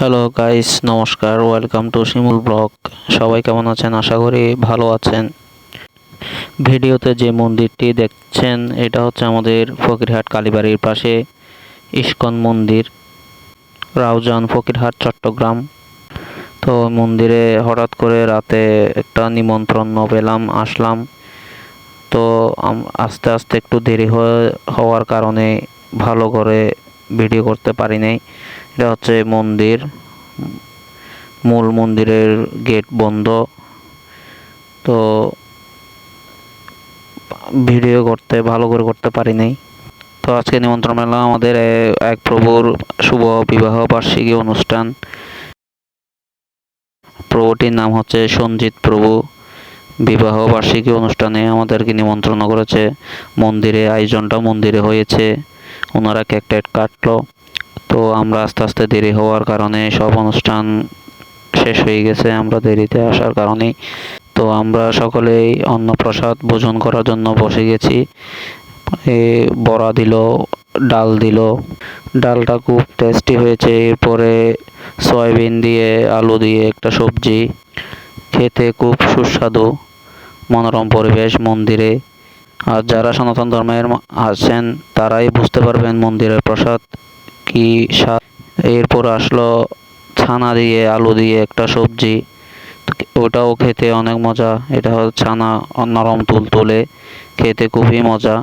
Hello guys, নমস্কার। Welcome to Shimul blog. সবাই কেমন আছেন? আশা করি ভালো আছেন। ভিডিওতে যে মন্দিরটি দেখছেন এটা হচ্ছে আমাদের ফকিরহাট কালীবাড়ির পাশে ইস্কন মন্দির, রাউজান, ফকিরহাট, চট্টগ্রাম। তো মন্দিরে হঠাৎ করে রাতে একটা নিমন্ত্রণ পেলাম, আসলাম। তো আস্তে আস্তে একটু দেরি হওয়ার কারণে ভালো করে ভিডিও করতে পারি নাই। এটা হচ্ছে মন্দির, মূল মন্দিরের গেট বন্ধ, তো ভিডিও ভালো করে করতে পারি নাই। তো আজকে নিমন্ত্রণ পেলাম আমাদের এক প্রভুর শুভ বিবাহ বার্ষিকী অনুষ্ঠান। প্রভুটির নাম হচ্ছে সঞ্জিত প্রভু। বিবাহ বার্ষিকী অনুষ্ঠানে আমাদেরকে নিমন্ত্রণ করেছে। মন্দিরে আয়োজনটা মন্দিরে হয়েছে, ওনারা কেক টেক কাটলো। তো আমরা আস্তে আস্তে দেরি হওয়ার কারণে সব অনুষ্ঠান শেষ হয়ে গেছে, আমরা দেরিতে আসার কারণেই। তো আমরা সকলেই অন্নপ্রসাদ ভোজন করার জন্য বসে গেছি। বড়া দিল, ডাল দিল, ডালটা খুব টেস্টি হয়েছে। এরপরে সয়াবিন দিয়ে আলু দিয়ে একটা সবজি, খেতে খুব সুস্বাদু। মনোরম পরিবেশ মন্দিরে। আর যারা সনাতন ধর্মের আছেন তারাই বুঝতে পারবেন মন্দিরের প্রসাদ কি স্বাদ। এরপর আসলো ছানা দিয়ে আলু দিয়ে একটা সবজি, ওটাও খেতে অনেক মজা। এটা হচ্ছে ছানা, নরম তুলতুলে, খেতে খুবই মজা।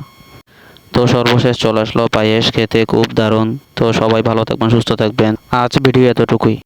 তো সর্বশেষ চলে আসলো পায়েস, খেতে খুব দারুণ। তো সবাই ভালো থাকবেন, সুস্থ থাকবেন। আজ ভিডিও এতটুকুই।